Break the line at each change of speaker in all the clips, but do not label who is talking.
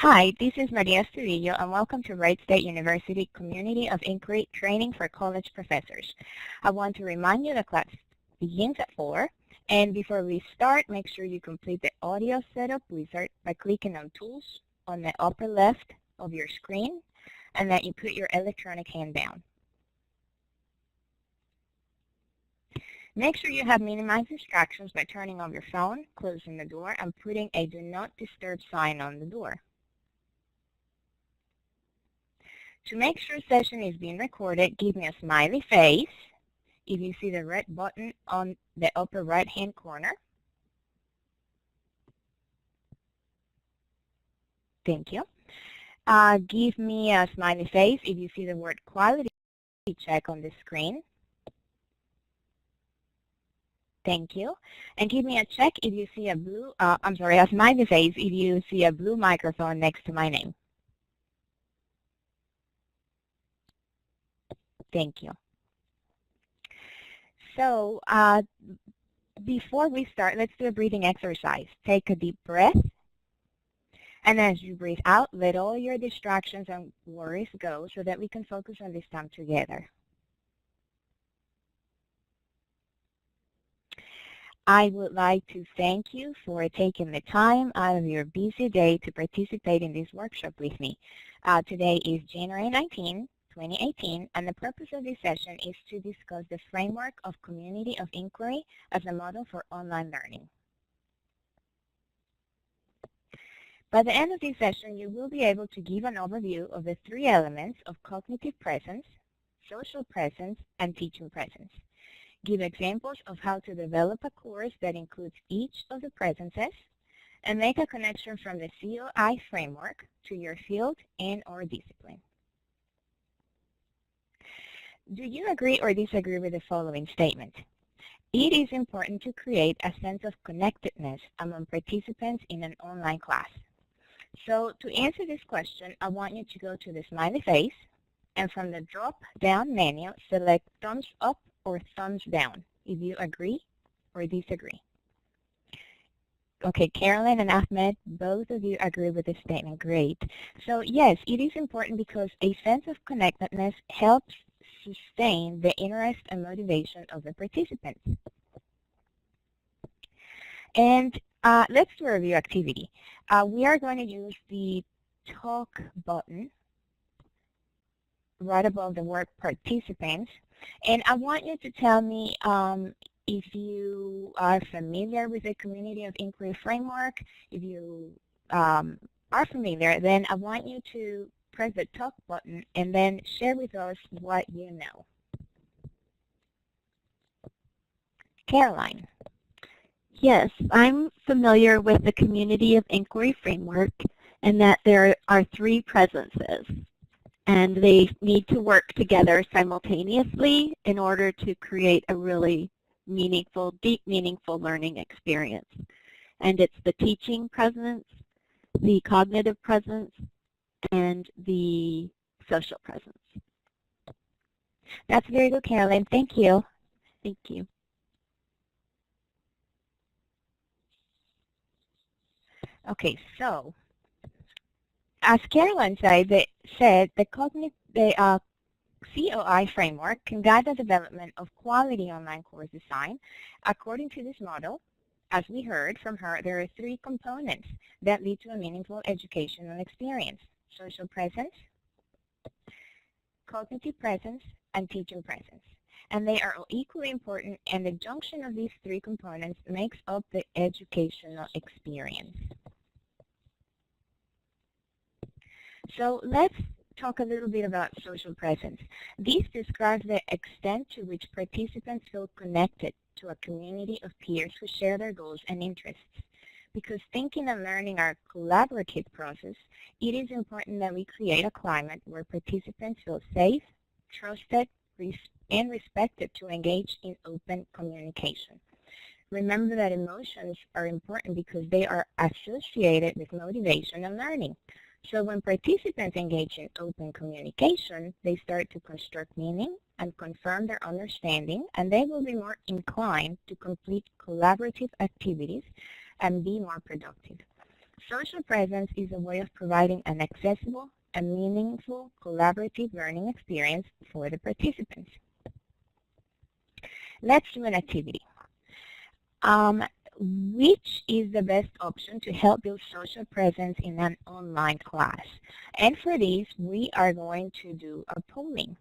Hi, this is Maria Estudillo, and welcome to Wright State University Community of Inquiry Training for College Professors. I want to remind you that class begins at 4, and before we start, make sure you complete the audio setup wizard by clicking on Tools on the upper left of your screen, and that you put your electronic hand down. Make sure you have minimized distractions by turning off your phone, closing the door, and putting a Do Not Disturb sign on the door. To make sure session is being recorded, give me a smiley face if you see the red button on the upper right-hand corner. Thank you. Give me a smiley face if you see the word quality check on the screen. Thank you. And give me a check if you see a a smiley face if you see a blue microphone next to my name. Thank you. So before we start, let's do a breathing exercise. Take a deep breath. And as you breathe out, let all your distractions and worries go so that we can focus on this time together. I would like to thank you for taking the time out of your busy day to participate in this workshop with me. Today is January 19, 2018, and the purpose of this session is to discuss the framework of community of inquiry as a model for online learning. By the end of this session, you will be able to give an overview of the 3 elements of cognitive presence, social presence, and teaching presence. Give examples of how to develop a course that includes each of the presences, and make a connection from the COI framework to your field and/or discipline. Do you agree or disagree with the following statement? It is important to create a sense of connectedness among participants in an online class. So to answer this question, I want you to go to the smiley face, and from the drop-down menu, select thumbs up or thumbs down if you agree or disagree. Okay, Carolyn and Ahmed, both of you agree with this statement. Great. So yes, it is important because a sense of connectedness helps sustain the interest and motivation of the participants. And let's do a review activity. We are going to use the talk button right above the word participants. And I want you to tell me if you are familiar with the Community of Inquiry framework. If you are familiar, then I want you to press the talk button and then share with us what you know. Caroline.
Yes, I'm familiar with the Community of Inquiry framework and that there are 3 presences. And they need to work together simultaneously in order to create a really meaningful, deep, meaningful learning experience. And it's the teaching presence, the cognitive presence, and the social presence.
That's very good, Caroline. Thank you.
Thank you.
Okay, so as Caroline said, the COI framework can guide the development of quality online course design. According to this model, as we heard from her, there are 3 components that lead to a meaningful educational experience: social presence, cognitive presence, and teaching presence. And they are equally important, and the junction of these 3 components makes up the educational experience. So let's talk a little bit about social presence. This describes the extent to which participants feel connected to a community of peers who share their goals and interests. Because thinking and learning are a collaborative process, it is important that we create a climate where participants feel safe, trusted, and respected to engage in open communication. Remember that emotions are important because they are associated with motivation and learning. So when participants engage in open communication, they start to construct meaning and confirm their understanding, and they will be more inclined to complete collaborative activities and be more productive. social presence is a way of providing an accessible and meaningful collaborative learning experience for the participants. Let's do an activity. Which is the best option to help build social presence in an online class? And for this, we are going to do a polling.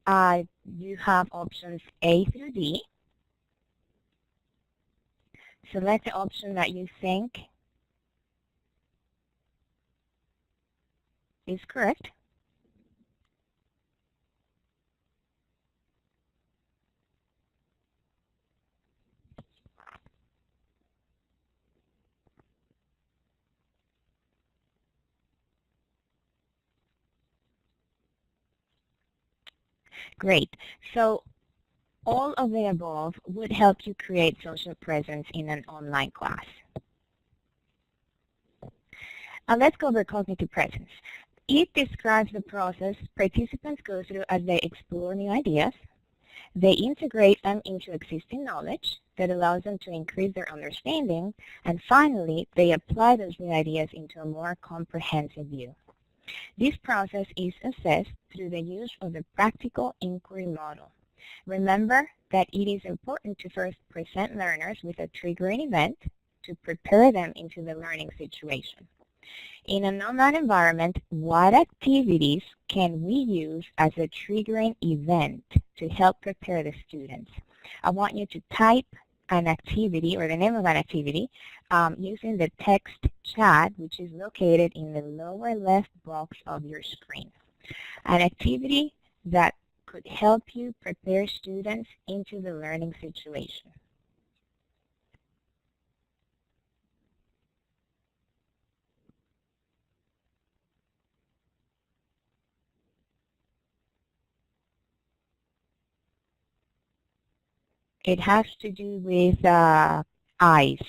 You have options A through D. Select the option that you think is correct. Great. So all of the above would help you create social presence in an online class. Let's go over cognitive presence. It describes the process participants go through as they explore new ideas. They integrate them into existing knowledge that allows them to increase their understanding. And finally, they apply those new ideas into a more comprehensive view. This process is assessed through the use of the practical inquiry model. Remember that it is important to first present learners with a triggering event to prepare them into the learning situation. In an online environment, what activities can we use as a triggering event to help prepare the students? I want you to type an activity or the name of an activity using the text chat, which is located in the lower left box of your screen. An activity that could help you prepare students into the learning situation. It has to do with eyes.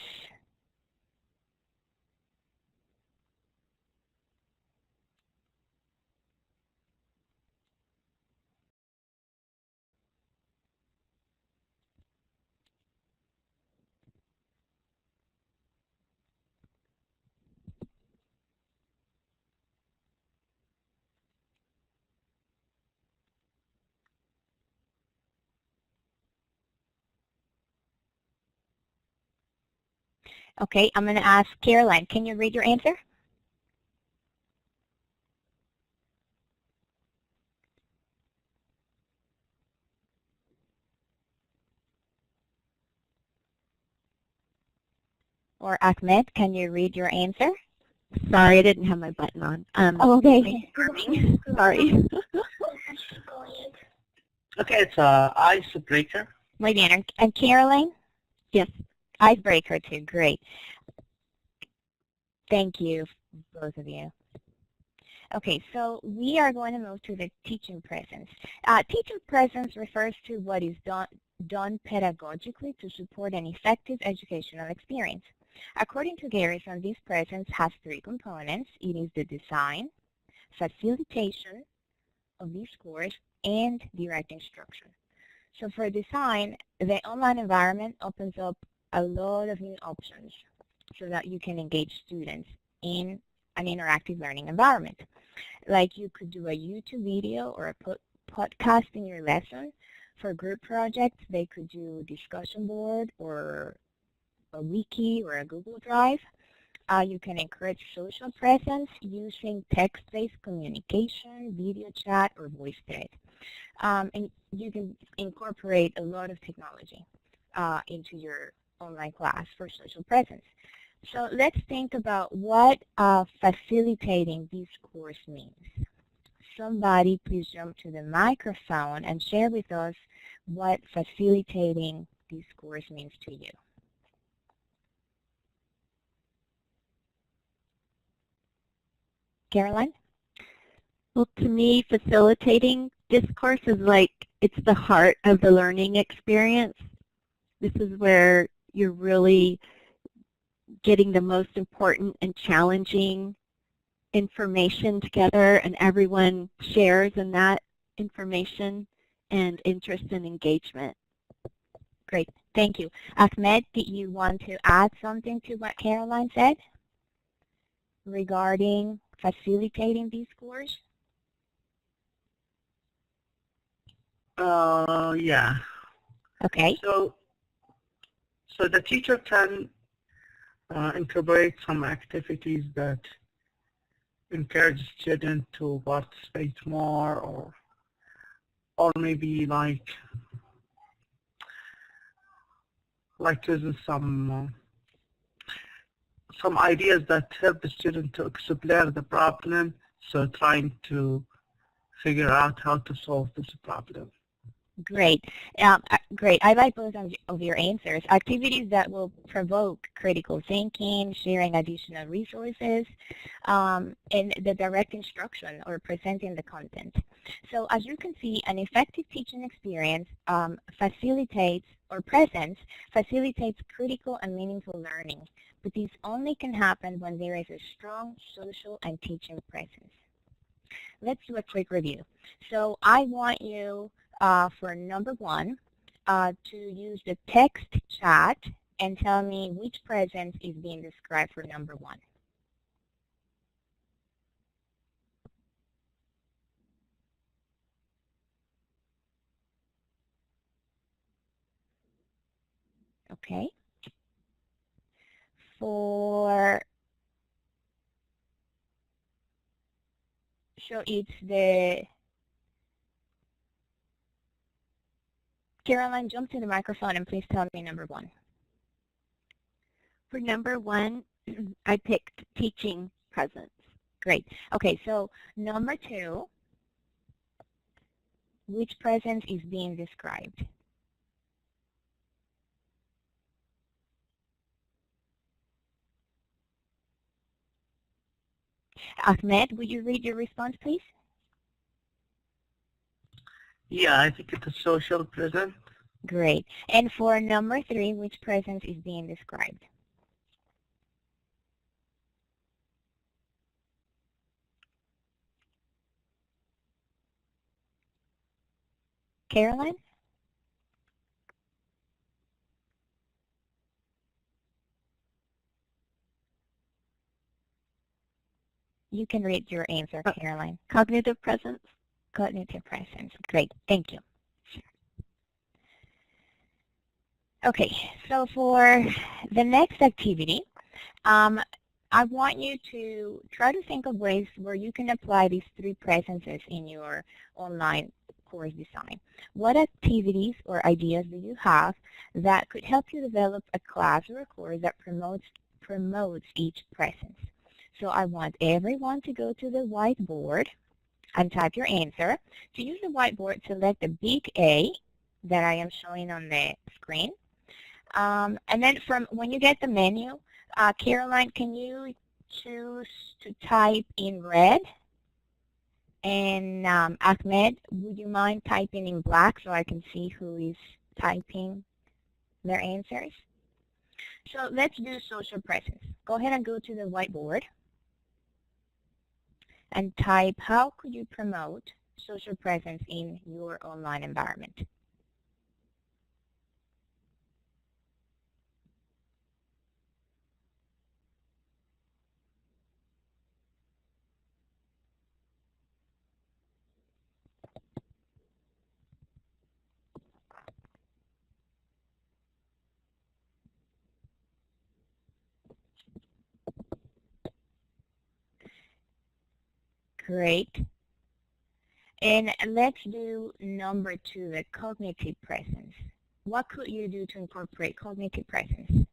Okay, I'm going to ask Caroline, can you read your answer? Or Ahmed, can you read your answer?
Sorry, I didn't have my button on.
Okay.
Sorry.
Okay, it's icebreaker.
Muy bien. And Caroline?
Yes.
Icebreaker too. Great. Thank you, both of you. Okay, so we are going to move to the teaching presence. Teaching presence refers to what is done pedagogically to support an effective educational experience. According to Garrison, this presence has three components. It is the design, facilitation of this course, and direct instruction. So for design, the online environment opens up a lot of new options so that you can engage students in an interactive learning environment. Like you could do a YouTube video or a podcast in your lesson. For group projects, they could do a discussion board or a wiki or a Google Drive. You can encourage social presence using text-based communication, video chat, or voice thread. And you can incorporate a lot of technology into your online class for social presence. So let's think about what facilitating this course means. Somebody please jump to the microphone and share with us what facilitating this course means to you. Caroline?
Well, to me, facilitating discourse is like it's the heart of the learning experience. This is where you're really getting the most important and challenging information together, and everyone shares in that information and interest and engagement.
Great, thank you. Ahmed, do you want to add something to what Caroline said? regarding facilitating these courses?
Yeah.
Okay.
So the teacher can incorporate some activities that encourage students to participate more, or maybe like using some ideas that help the student to explore the problem, so trying to figure out how to solve this problem.
Great. Great. I like both of your answers. Activities that will provoke critical thinking, sharing additional resources, and the direct instruction or presenting the content. So as you can see, an effective teaching experience facilitates critical and meaningful learning. But this only can happen when there is a strong social and teaching presence. Let's do a quick review. So I want you for number one, to use the text chat and tell me which presence is being described for number one. Okay. So it's the, Caroline, jump to the microphone and please tell me number one.
For number one, I picked teaching presence.
Great. Okay, so number two, which presence is being described? Ahmed, would you read your response, please?
Yeah, I think it's a social presence.
Great. And for number three, which presence is being described? Caroline? You can read your answer, Caroline.
Cognitive presence.
Cognitive presence. Great. Thank you. Okay, so for the next activity, I want you to try to think of ways where you can apply these three presences in your online course design. What activities or ideas do you have that could help you develop a class or a course that promotes each presence? So I want everyone to go to the whiteboard and type your answer. To use the whiteboard, select the big A that I am showing on the screen. And then from when you get the menu, Caroline, can you choose to type in red? And Ahmed, would you mind typing in black so I can see who is typing their answers? So let's do social presence. Go ahead and go to the whiteboard and type, how could you promote social presence in your online environment? Great. And let's do number two, the cognitive presence. What could you do to incorporate cognitive presence?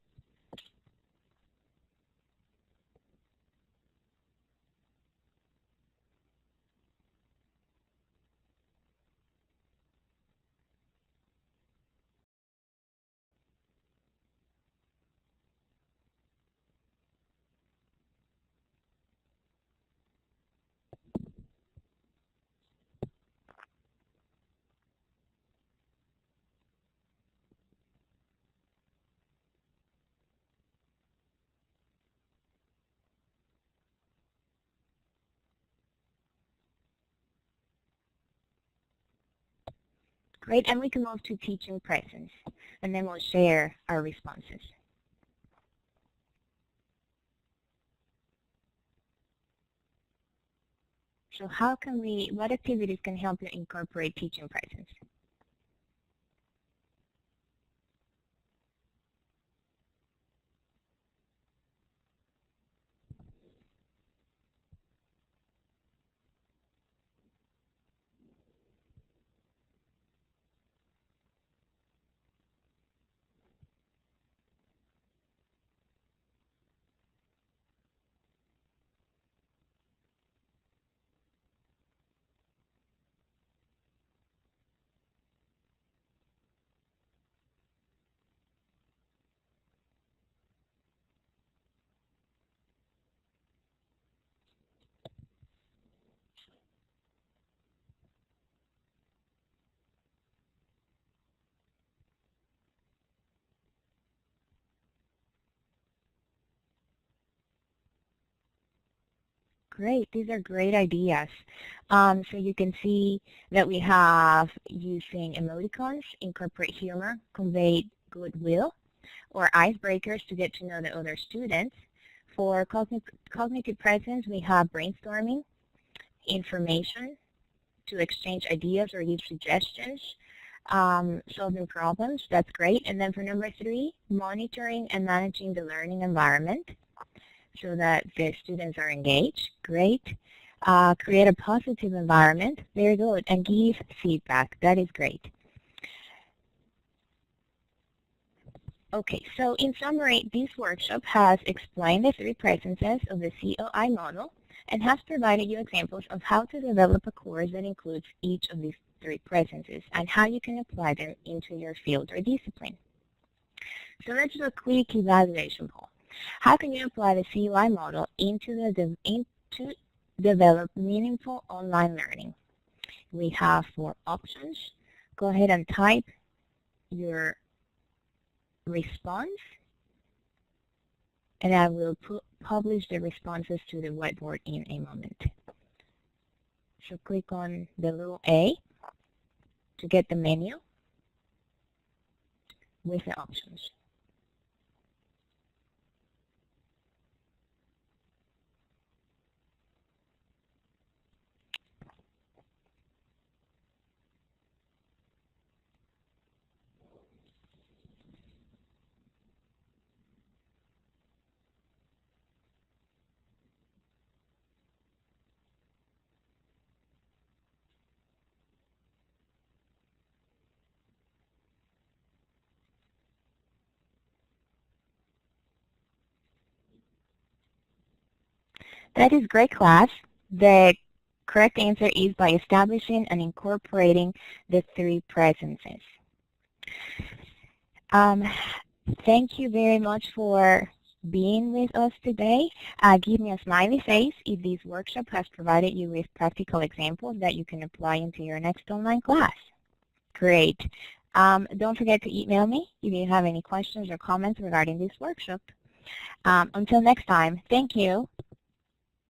Great, and we can move to teaching presence, and then we'll share our responses. So what activities can help you incorporate teaching presence? Great, these are great ideas. So you can see that we have using emoticons, incorporate humor, convey goodwill, or icebreakers to get to know the other students. For cognitive presence, we have brainstorming, information to exchange ideas or give suggestions, solving problems, that's great. And then for number 3, monitoring and managing the learning environment so that the students are engaged, great. Create a positive environment, very good, and give feedback, that is great. Okay, so in summary, this workshop has explained the 3 presences of the COI model and has provided you examples of how to develop a course that includes each of these 3 presences and how you can apply them into your field or discipline. So let's do a quick evaluation poll. How can you apply the COI model to develop meaningful online learning? We have 4 options. Go ahead and type your response, and I will publish the responses to the whiteboard in a moment. So click on the little A to get the menu with the options. That is great, class. The correct answer is by establishing and incorporating the 3 presences. Thank you very much for being with us today. Give me a smiley face if this workshop has provided you with practical examples that you can apply into your next online class. Great. Don't forget to email me if you have any questions or comments regarding this workshop. Until next time, thank you.